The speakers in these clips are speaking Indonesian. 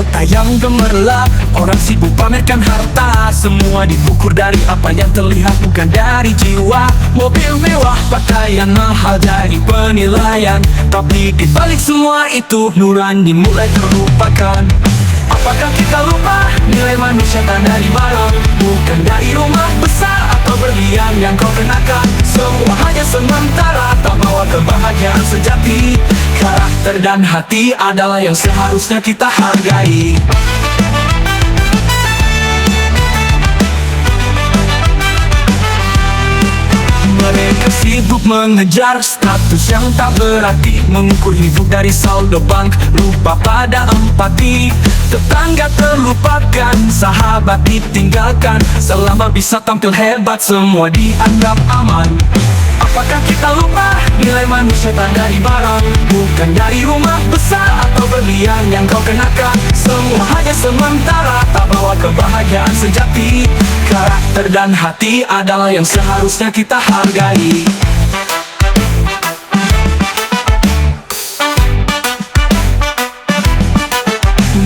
kota yang gemerlap, orang sibuk pamerkan harta. Semua diukur dari apa yang terlihat, bukan dari jiwa. Mobil mewah, pakaian mahal jadi penilaian, tapi di balik semua itu nurani mulai terlupakan. Apakah kita lupa nilai manusia tak dari barang, bukan dari rumah besar atau berlian yang kau kenakan. Semua hanya sementara, tak bawa kebahagiaan sejati. Karakter dan hati adalah yang seharusnya kita hargai. Mereka sibuk mengejar status yang tak berarti, mengukur hidup dari saldo bank, lupa pada empati. Tetangga terlupakan, sahabat ditinggalkan. Selama bisa tampil hebat, semua dianggap aman. Apakah kita lupa nilai manusia tak dari barang, bukan dari rumah besar atau berlian yang kau kenakan. Semua hanya sementara, tak bawa kebahagiaan sejati. Karakter dan hati adalah yang seharusnya kita hargai.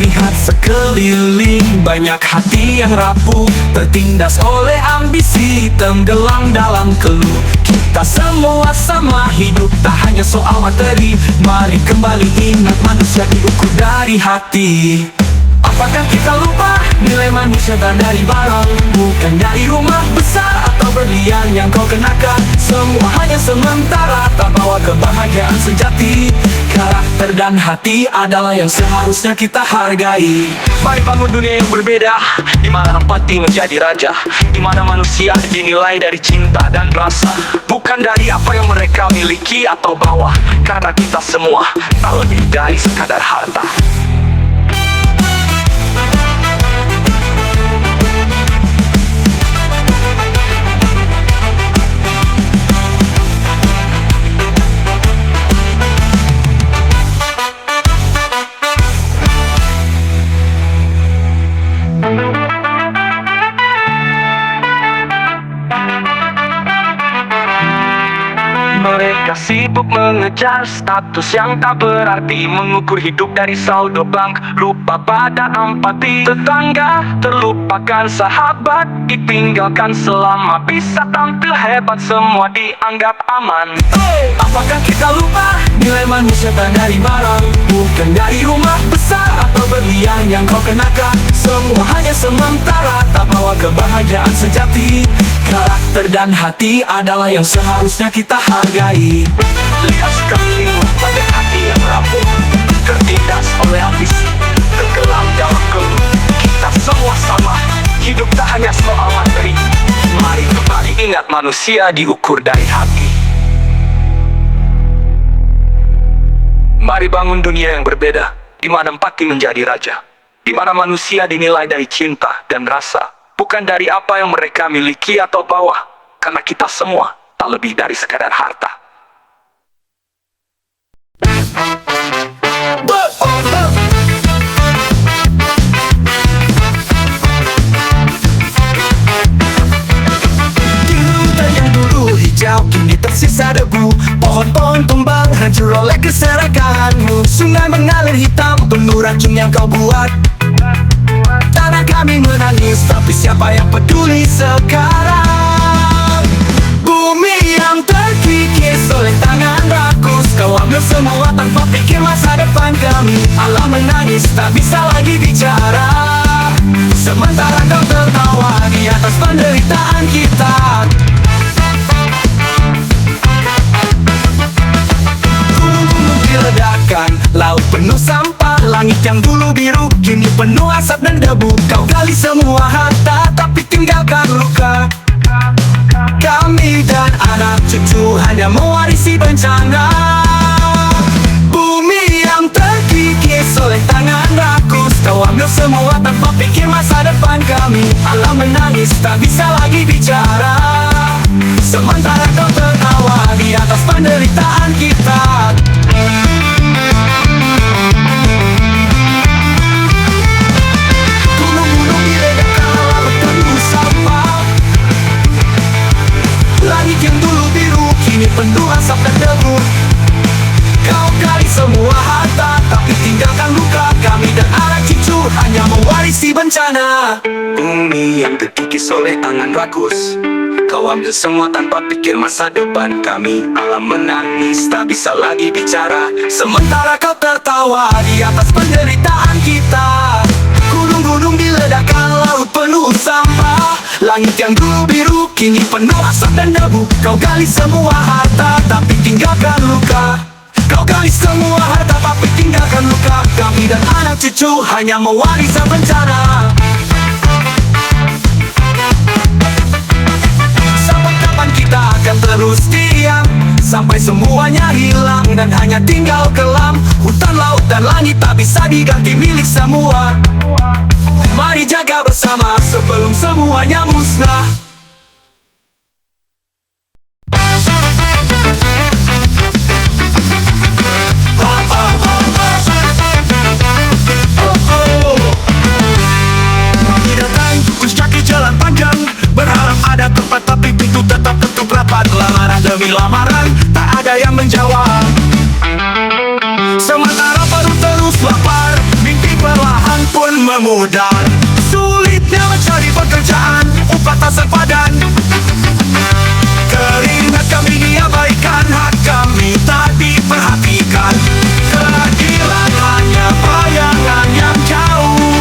Lihat sekeliling, banyak hati yang rapuh, tertindas oleh ambisi, tenggelam dalam keluh. Kita semua sama, hidup tak hanya soal materi. Mari kembali ingat, manusia diukur dari hati. Apakah kita lupa nilai manusia tak dari barang, bukan dari rumah besar atau berlian yang kau kenakan. Semua hanya sementara, tak bawa kebahagiaan sejati. Karakter dan hati adalah yang seharusnya kita hargai. Mari bangun dunia yang berbeda, di mana empati menjadi raja, di mana manusia dinilai dari cinta dan rasa, bukan dari apa yang mereka miliki atau bawa. Karena kita semua tak lebih dari sekadar harta. Mereka sibuk mengejar status yang tak berarti, mengukur hidup dari saldo bank, lupa pada empati. Tetangga terlupakan, sahabat ditinggalkan. Selama bisa tampil hebat, semua dianggap aman. Apakah kita lupa nilai manusia tak dari barang, bukan dari rumah besar atau berlian yang kau kenakan. Semua hanya sementara, tak bawa kebahagiaan sejati. Karakter dan hati adalah yang seharusnya kita hargai. Lihat sekeliling, banyak hati yang rapuh, tertindas oleh ambisi, tenggelam dalam keluh. Kita semua sama, hidup tak hanya soal materi. Mari kembali ingat, manusia diukur dari hati. Mari bangun dunia yang berbeda, di mana empati menjadi raja, di mana manusia dinilai dari cinta dan rasa, bukan dari apa yang mereka miliki atau bawa. Karena kita semua tak lebih dari sekadar harta. Di hutan yang dulu hijau, kini tersisa debu. Pohon-pohon tumbang, hancur oleh keserakahanmu. Sungai mengalir hitam, penuh racun yang kau buat. Tanah kami menangis, tapi siapa yang peduli sekarang? Bumi yang terkikis oleh tangan rakus, kau ambil semua tanpa pikir masa depan kami. Alam menangis, tak bisa lagi bicara, sementara kau tertawa di atas penderitaan kita. Gunung diledakkan, laut penuh sampah, langit yang dulu biru kini penuh asap dan debu. Kau gali semua harta tapi tinggalkan luka. Kami dan anak cucu hanya mewarisi bencana. Bumi yang terkikis oleh tangan rakus, kau ambil semua tanpa pikir masa depan kami. Alam menangis, tak bisa lagi bicara, sementara kau tertawa di atas penderitaan kita. Gunung-gunung diledakkan, laut penuh sampah, langit yang dulu biru kini penuh asap dan debu. Kau gali semua harta tapi tinggalkan luka. Kami dan anak cucu kami yang terkikis oleh tangan rakus. Kau ambil semua tanpa pikir masa depan kami. Alam menangis, tak bisa lagi bicara, sementara kau tertawa di atas penderitaan kita. Gunung-gunung diledakkan, laut penuh sampah. Langit yang dulu biru kini penuh asap dan debu. Kau gali semua harta tapi tinggalkan luka. Kau gali semua harta tapi tinggalkan luka. Kami dan anak cucu hanya mewarisi bencana. Sampai kapan kita akan terus diam? Sampai semuanya hilang dan hanya tinggal kelam. Hutan, laut, dan langit tak bisa diganti milik semua. Mari jaga bersama sebelum semuanya musnah. Jalan panjang, berharap ada tempat tapi pintu tetap tutup rapat. Lamaran demi lamaran, tak ada yang menjawab. Sementara perut terus lapar, mimpi perlahan pun memudar. Sulitnya mencari pekerjaan, upah tak sepadan. Keringat kami diabaikan, hak kami tak diperhatikan. Keadilan hanya bayangan yang jauh.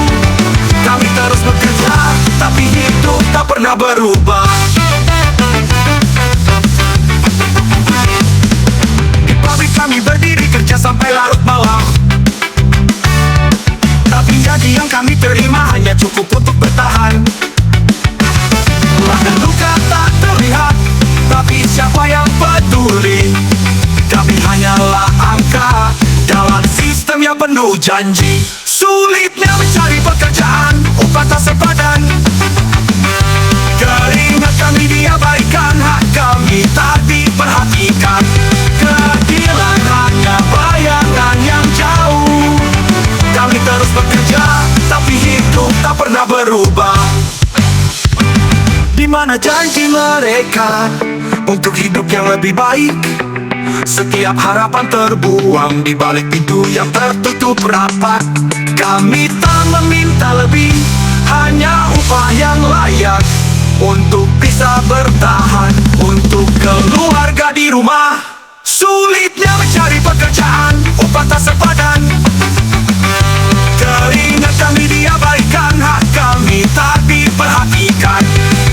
Kami terus bekerja, tapi hidup tak pernah berubah. Di pabrik kami berdiri kerja sampai larut malam. Tapi gaji yang kami terima hanya cukup untuk bertahan. Lelah dan luka tak terlihat, tapi siapa yang peduli? Kami hanyalah angka dalam sistem yang penuh janji. Sulitnya mencari pekerjaan, upah tak sepadan. Keringat kami diabaikan, hak kami tak diperhatikan. Keadilan hanya bayangan yang jauh. Kami terus bekerja, tapi hidup tak pernah berubah. Di mana janji mereka untuk hidup yang lebih baik? Setiap harapan terbuang di balik pintu yang tertutup rapat. Kami tak meminta lebih, hanya upah yang layak untuk bisa bertahan, untuk keluarga di rumah. Sulitnya mencari pekerjaan, upah tak sepadan. Keringat kami diabaikan, hak kami tak diperhatikan.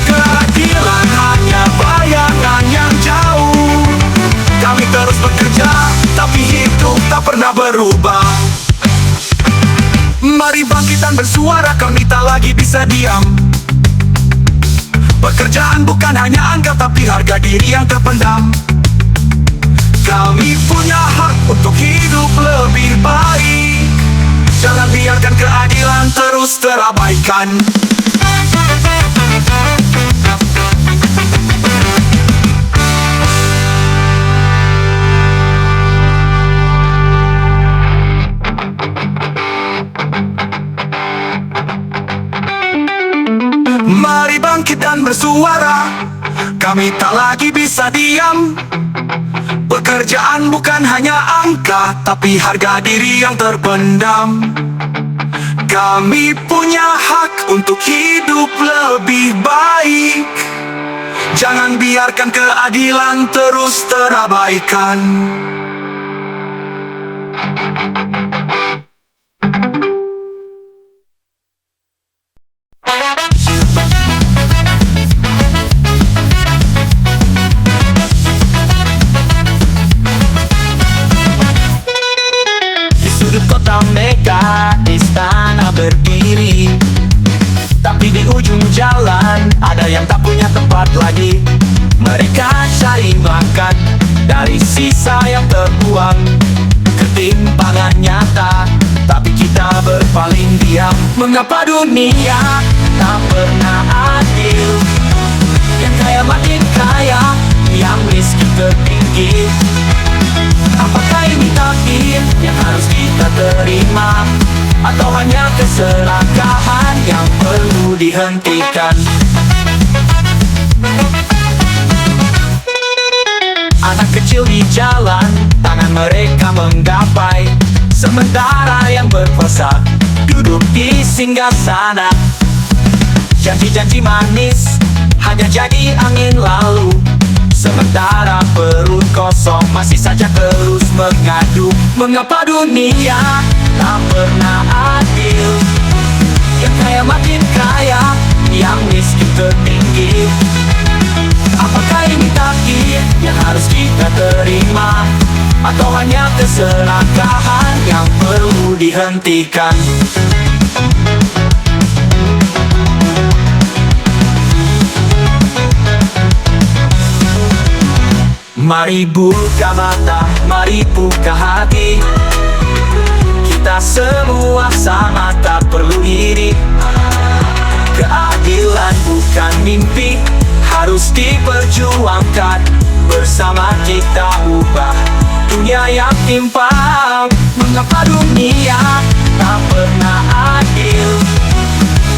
Keadilan hanya bayangan yang jauh. Kami terus bekerja, tapi hidup tak pernah berubah. Mari bangkit dan bersuara, kami tak lagi bisa diam. Pekerjaan bukan hanya angka, tapi harga diri yang terpendam. Kami punya hak untuk hidup lebih baik. Jangan biarkan keadilan terus terabaikan. Mari bangkit dan bersuara, kami tak lagi bisa diam. Pekerjaan bukan hanya angka, tapi harga diri yang terpendam. Kami punya hak untuk hidup lebih baik. Jangan biarkan keadilan terus terabaikan. Istana berdiri, tapi di ujung jalan ada yang tak punya tempat lagi. Mereka cari makan dari sisa yang terbuang. Ketimpangan nyata, tapi kita berpaling diam. Mengapa dunia tak pernah adil? Yang kaya makin kaya, yang miskin tertinggi. Apakah ini takdir yang harus kita terima, atau hanya keserakahan yang perlu dihentikan? Anak kecil di jalan, tangan mereka menggapai, sementara yang berkuasa duduk di singgasana. Janji-janji manis hanya jadi angin lalu, sementara perut kosong masih saja terus mengadu. Mengapa dunia tak pernah adil? Yang kaya makin kaya, yang miskin tertinggi. Apakah ini takdir yang harus kita terima, atau hanya keserakahan yang perlu dihentikan? Mari buka mata, mari buka hati. Kita semua sama, tak perlu iri. Keadilan bukan mimpi, harus diperjuangkan. Bersama kita ubah dunia yang timpang. Mengapa dunia tak pernah adil?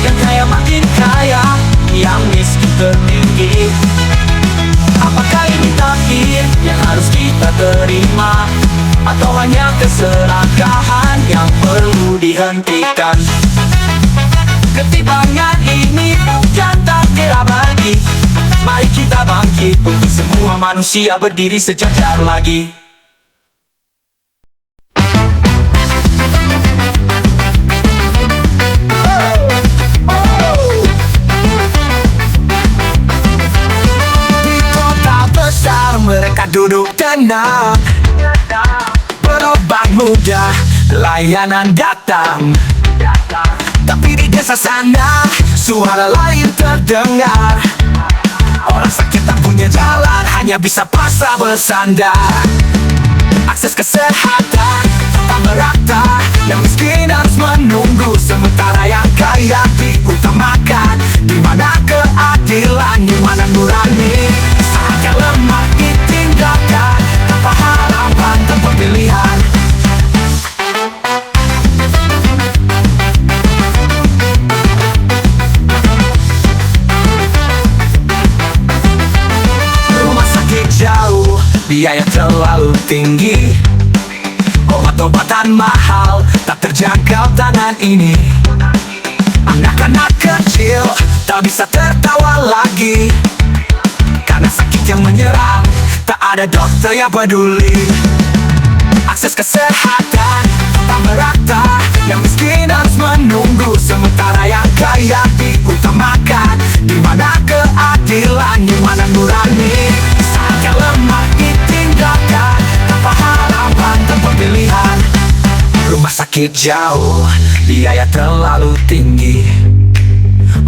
Yang kaya makin kaya, yang miskin tertinggi. Apakah ini takdir yang harus kita terima, atau hanya keserakahan yang perlu dihentikan? Ketimpangan ini bukan takdir abadi. Mari kita bangkit untuk semua manusia berdiri sejajar lagi. Mereka duduk tenang, berobat mudah, layanan datang. Tapi di desa sana, suara lain terdengar. Orang sakit tak punya jalan, hanya bisa pasrah bersandar. Akses kesehatan tak merata, yang miskin harus menunggu, sementara yang kaya diutamakan. Di mana keadilan, di mana nurani? Saatnya lemah ditinggalkan, tanpa harapan, tanpa pilihan. Rumah sakit jauh, biaya terlalu tinggi. Obat-obatan mahal, tak terjangkau tangan ini. Anak-anak kecil tak bisa tertawa lagi, karena sakit yang menyerang, tak ada dokter yang peduli. Akses kesehatan tak merata, yang miskin harus menunggu, sementara yang kaya diutamakan. Di mana keadilan, di mana nurani? Saatnya lemah ditinggalkan, tanpa harapan, tanpa pilihan. Rumah sakit jauh, biaya terlalu tinggi.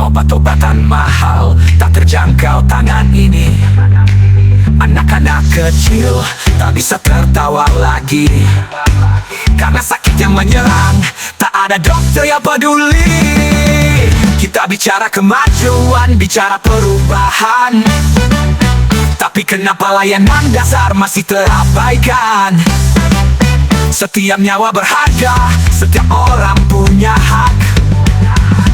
Obat-obatan mahal, tak terjangkau tangan ini. Anak-anak kecil tak bisa tertawa lagi, karena sakit yang menyerang, tak ada dokter yang peduli. Kita bicara kemajuan, bicara perubahan, tapi kenapa layanan dasar masih terabaikan? Setiap nyawa berharga, setiap orang punya hak,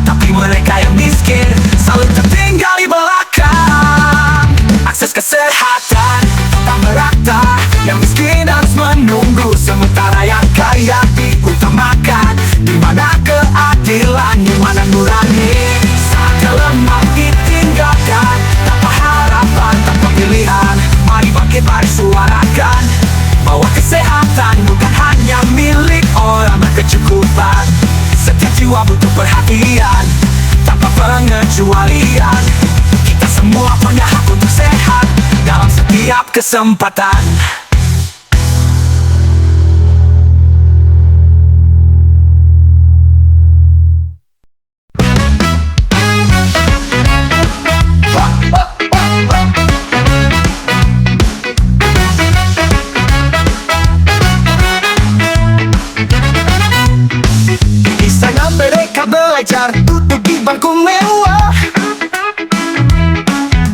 tapi mereka yang miskin selalu tertinggal di belakang. Akses kesehatan tak merata, yang miskin harus menunggu, sementara yang kaya diutamakan. Di mana keadilan, di mana nurani? Saatnya lemah ditinggalkan, tanpa harapan, tanpa pilihan. Mari bangkit, mari suarakan bahwa kesehatan bukan hanya milik orang berkecukupan. Setiap jiwa butuh perhatian, tanpa pengecualian. Kita semua punya hak untuk sehat dalam setiap kesempatan. Di sana mereka belajar duduk di bangku mewah,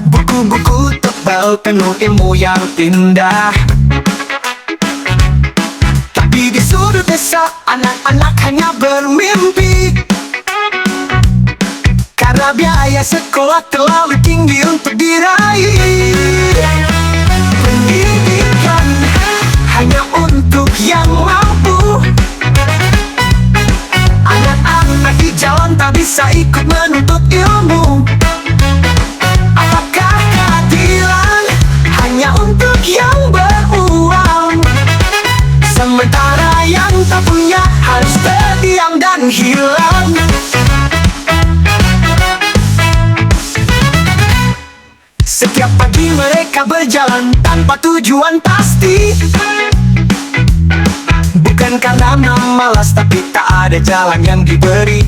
buku-buku tebal penuh ilmu yang indah. Tapi di sudut desa, anak-anak hanya bermimpi, karena biaya sekolah terlalu tinggi untuk diraih. Pendidikan hanya untuk yang mampu. Anak-anak di jalan tak bisa ikut menuntut ilmu. Apakah keadilan hanya untuk yang beruang, sementara yang tak punya harus terdiam dan hilang? Setiap pagi mereka berjalan tanpa tujuan pasti, bukan karena malas tapi tak ada jalan yang diberi.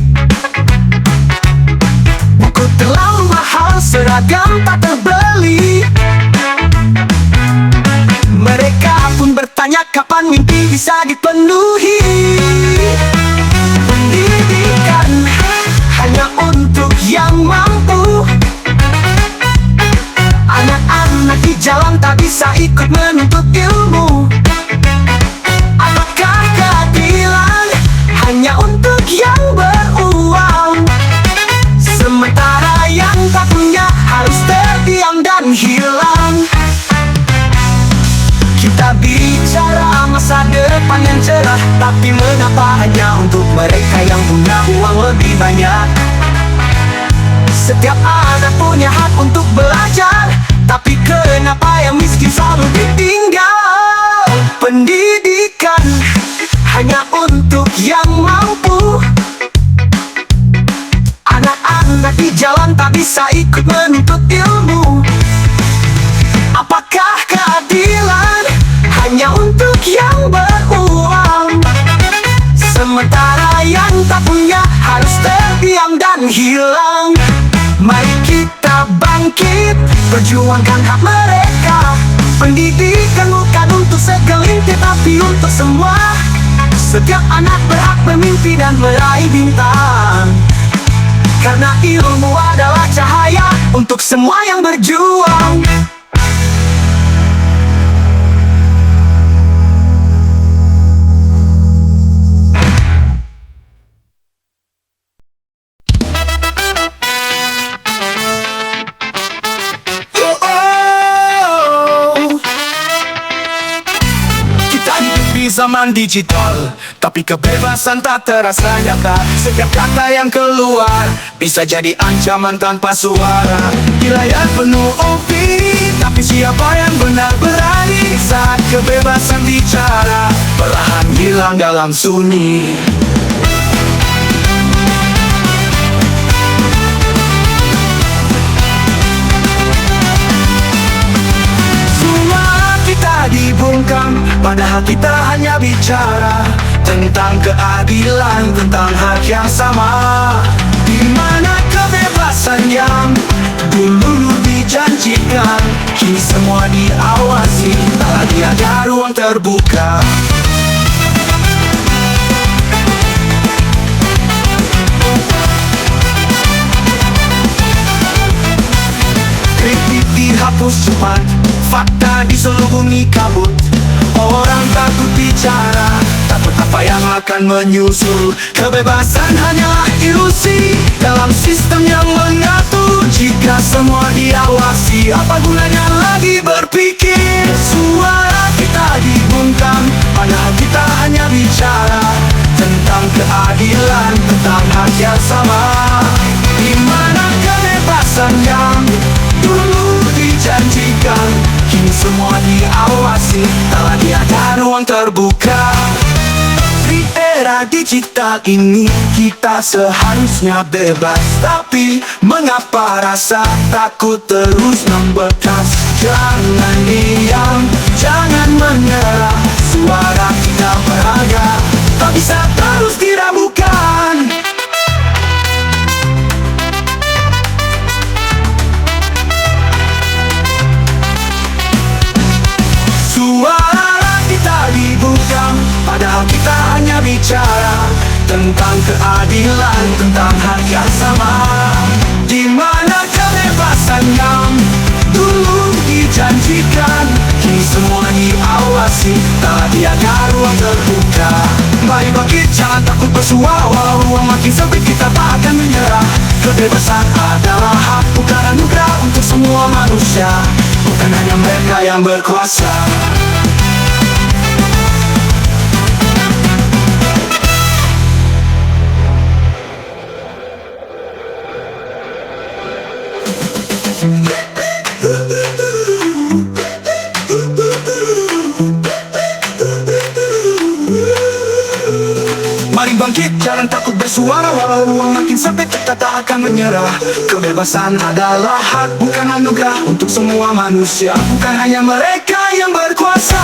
Buku terlalu mahal, seragam tak terbeli. Mereka pun bertanya kapan mimpi bisa dipenuhi. Pendidikan hanya untuk yang mampu. Anak-anak di jalan tak bisa ikut menuntut ilmu. Apakah keadilan hanya untuk yang beruang, sementara yang tak punya harus terdiam dan hilang? Kita bicara masa depan yang cerah, tapi mengapa hanya untuk mereka yang punya uang lebih banyak? Setiap anak punya hak untuk belajar, tapi kenapa yang miskin selalu ditinggal? Pendidikan hanya untuk yang mampu. Anak-anak di jalan tak bisa ikut menuntut ilmu. Apakah keadilan hanya untuk yang beruang, sementara yang tak punya harus terdiam dan hilang? Mari kita bangkit, perjuangkan hak mereka. Pendidikan bukan untuk segelintir tapi untuk semua. Setiap anak berhak bermimpi dan meraih bintang, karena ilmu adalah cahaya untuk semua yang berjuang. Zaman digital, tapi kebebasan tak terasa nyata. Setiap kata yang keluar bisa jadi ancaman tanpa suara. Di layar penuh opini, tapi siapa yang benar berani? Saat kebebasan bicara, perlahan hilang dalam sunyi. Dibungkam, padahal kita hanya bicara tentang keadilan, tentang hak yang sama. Di mana kebebasan yang dulu dijanjikan, kini semua diawasi, tak lagi ada ruang terbuka. Kritik dihapus cepat, fakta diselubungi kabut. Orang takut bicara, takut apa yang akan menyusul. Kebebasan hanyalah ilusi dalam sistem yang mengatur. Jika semua diawasi, apa gunanya lagi berpikir? Suara kita dibungkam, padahal kita hanya bicara tentang keadilan, tentang hak yang sama. Di mana kebebasan yang dulu dijanjikan, kini semua diawasi, tak lagi ada ruang terbuka. Di era digital ini kita seharusnya bebas, tapi mengapa rasa takut terus membekas? Jangan diam, jangan menyerah, suara kita berharga, tak bisa terus diragukan. Suara kita dibungkam, padahal kita hanya bicara tentang keadilan, tentang hak yang sama. Di mana kebebasan yang dulu dijanjikan, kini semua diawasi, tak lagi ada ruang terbuka. Mari bangkit, jangan takut bersuara, ruang makin sempit, kita tak akan menyerah. Kebebasan adalah hak, bukan anugerah untuk semua manusia, bukan hanya mereka yang berkuasa. Jangan takut bersuara walau ruang makin sempit, kita tak akan menyerah. Kebebasan adalah hak, bukan anugerah untuk semua manusia. Bukan hanya mereka yang berkuasa.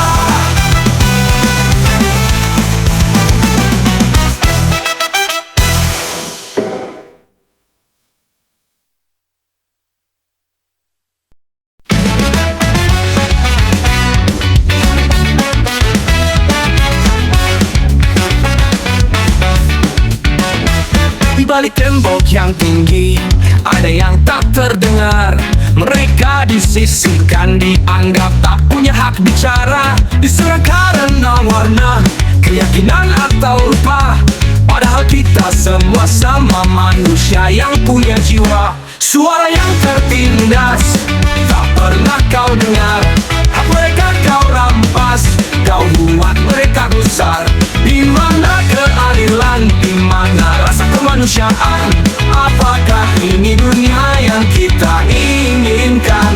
Di balik tembok yang tinggi, ada yang tak terdengar. Mereka disisihkan, dianggap tak punya hak bicara. Diserang karena warna, keyakinan atau rupa. Padahal kita semua sama manusia yang punya jiwa. Suara yang tertindas, tak pernah kau dengar. Hak mereka kau rampas, kau buat mereka gusar. Di mana keadilan, di mana rasa kemanusiaan? Apakah ini dunia yang kita inginkan?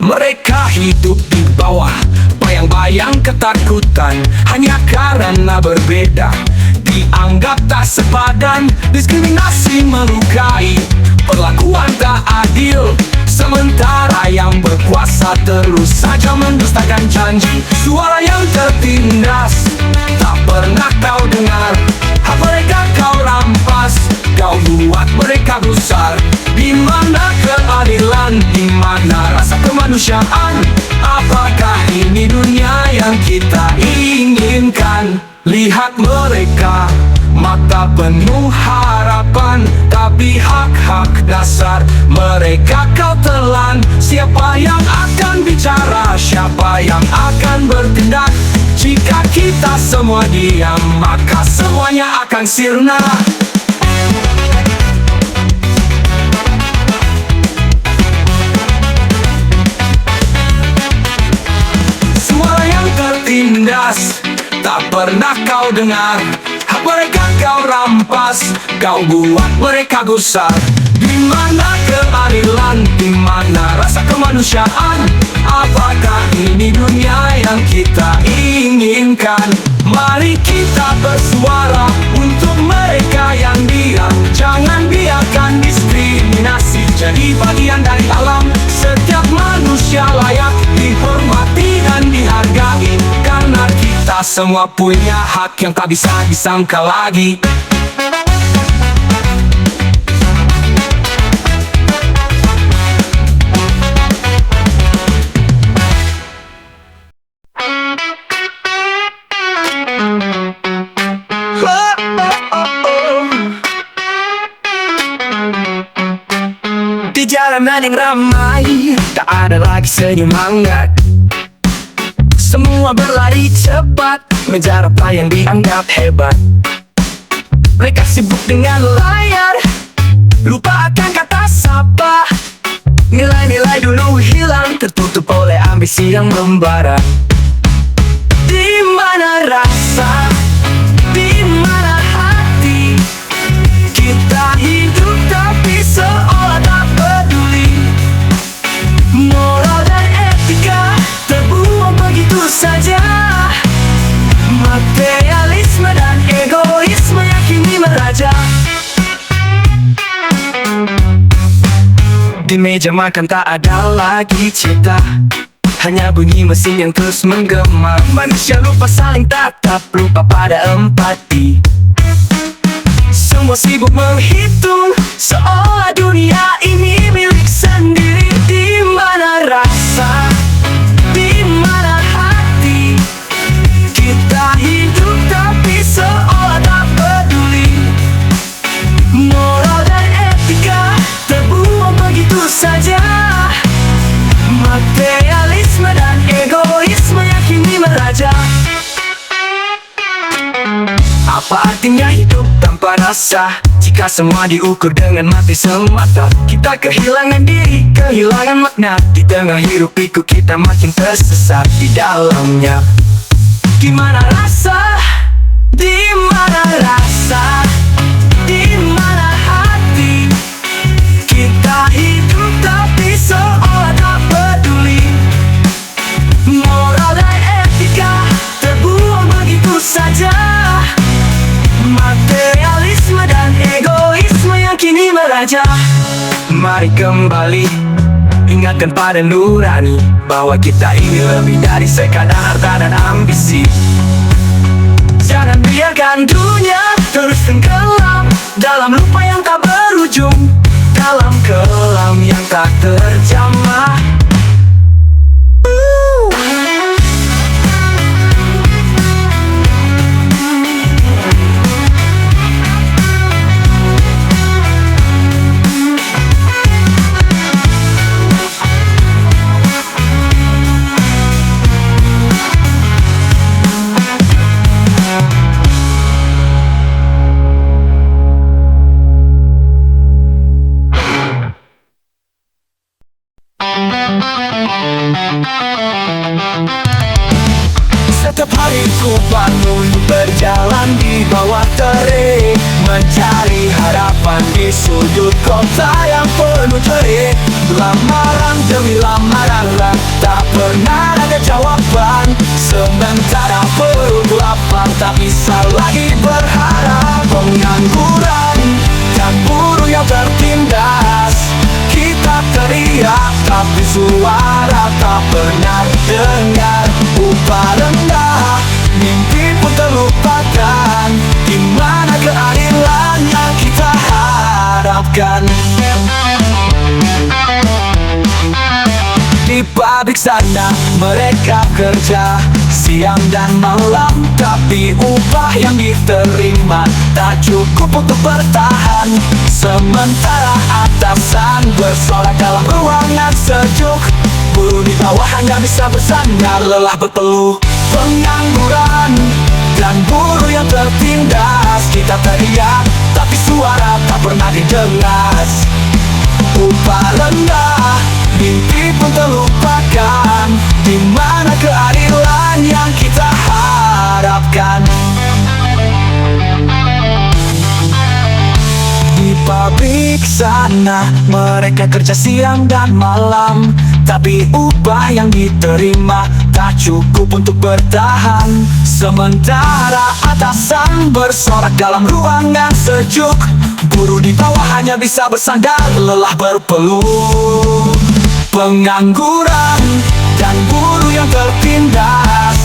Mereka hidup di bawah bayang-bayang ketakutan, hanya karena berbeda, dianggap tak sepadan. Diskriminasi melukai, perlakuan tak adil, sementara yang berkuasa terus saja mendustakan janji. Suara yang tertindas, tak pernah kau dengar. Hak mereka kau rampas, kau buat mereka gusar. Di mana keadilan, di mana rasa kemanusiaan? Apakah ini dunia yang kita inginkan? Lihat mereka, mata penuh harapan, tapi hak-hak dasar mereka kau telan. Siapa yang akan bicara, siapa yang akan bertindak? Jika kita semua diam, maka semuanya akan sirna. Suara yang tertindas, tak pernah kau dengar. Hak mereka kau rampas, kau buat mereka gusar. Di mana keadilan, di mana rasa kemanusiaan? Apakah ini dunia yang kita inginkan? Mari kita bersuara untuk mereka yang diam. Jangan biarkan diskriminasi jadi bagian dari alam. Setiap manusia layak dihormati dan dihargai, karena kita semua punya hak yang tak bisa disangkal lagi. Di jalanan yang ramai, tak ada lagi senyum hangat. Semua berlari cepat, mengejar apa yang dianggap hebat. Mereka sibuk dengan layar, lupa akan kata sapa. Nilai-nilai dulu hilang, tertutup oleh ambisi yang membara. Di mana rasa, di mana hati? Kita hidup tapi seolah tak peduli. Moral dan etika terbuang begitu saja. Materialisme dan egoisme yang kini meraja. Di meja makan tak ada lagi cerita, hanya bunyi mesin yang terus menggema. Manusia lupa saling tatap, lupa pada empati. Semua sibuk menghitung, seolah dunia ini milik sendiri. Di mana rasa, di mana hati? Kita hidup tapi seolah tak peduli. Moral dan etika terbuang begitu saja. Materialisme dan egoisme yang kini meraja. Apa artinya hidup tanpa rasa, jika semua diukur dengan mati semata? Kita kehilangan diri, kehilangan makna. Di tengah hiruk pikuk kita makin tersesat di dalamnya. Gimana rasa? Di mana rasa? Di mana hati? Kita hidup tapi seolah tak meraja. Mari kembali ingatkan pada nurani bahwa kita ini lebih dari sekadar harta dan ambisi. Jangan biarkan dunia terus tenggelam dalam lupa yang tak berujung, dalam kelam yang tak terjamah. Setiap hari ku bangun berjalan di bawah terik, mencari harapan di sudut kota yang penuh terik. Lamaran demi lamaran, tak pernah ada jawaban. Sementara perut lapar, tak bisa lagi berharap. Pengangguran dan buruh yang tertindas, kita teriak tapi suara tak pernah dengar. Upah rendah, mimpi pun terlupakan. Di mana keadilan yang kita harapkan? Di pabrik sana mereka kerja siang dan malam, tapi upah yang diterima tak cukup untuk bertahan. Sementara atasan bersorak dalam ruangan sejuk, buruh di bawah hanya bisa bersandar lelah berpeluh. Pengangguran dan buruh yang tertindas, kita teriak tapi suara tak pernah didengar. Upah rendah, mimpi pun terlupakan. Di mana keadilan yang kita harapkan? Di pabrik sana mereka kerja siang dan malam, tapi upah yang diterima tak cukup untuk bertahan. Sementara atasan bersorak dalam ruangan sejuk, buruh di bawah hanya bisa bersandar lelah berpeluh. Pengangguran dan buruh yang tertindas,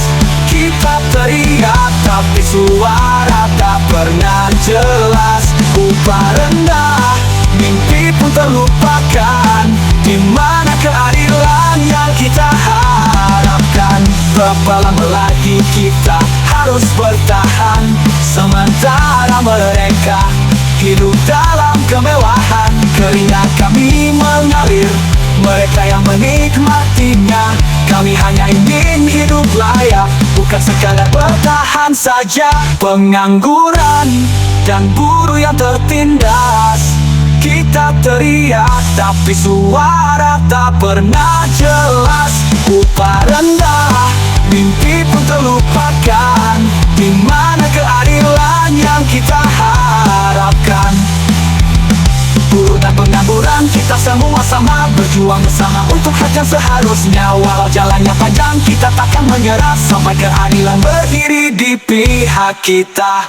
kita teriak tapi suara tak pernah jelas. Upah rendah, mimpi pun terlupakan. Di mana keadilan yang kita harapkan? Berapa lama lagi kita harus bertahan, sementara mereka hidup dalam kemewahan. Keringat kami mengalir, mereka yang menikmatinya. Kami hanya ingin hidup layak, bukan sekadar bertahan saja. Pengangguran dan buruh yang tertindas, kita teriak tapi suara tak pernah jelas. Upah rendah, mimpi pun terlupakan. Di mana keadilan yang kita harapkan? Buruh dan pengangguran, kita semua sama, berjuang bersama untuk hak yang seharusnya. Walau jalannya panjang, kita takkan menyerah sampai keadilan berdiri di pihak kita.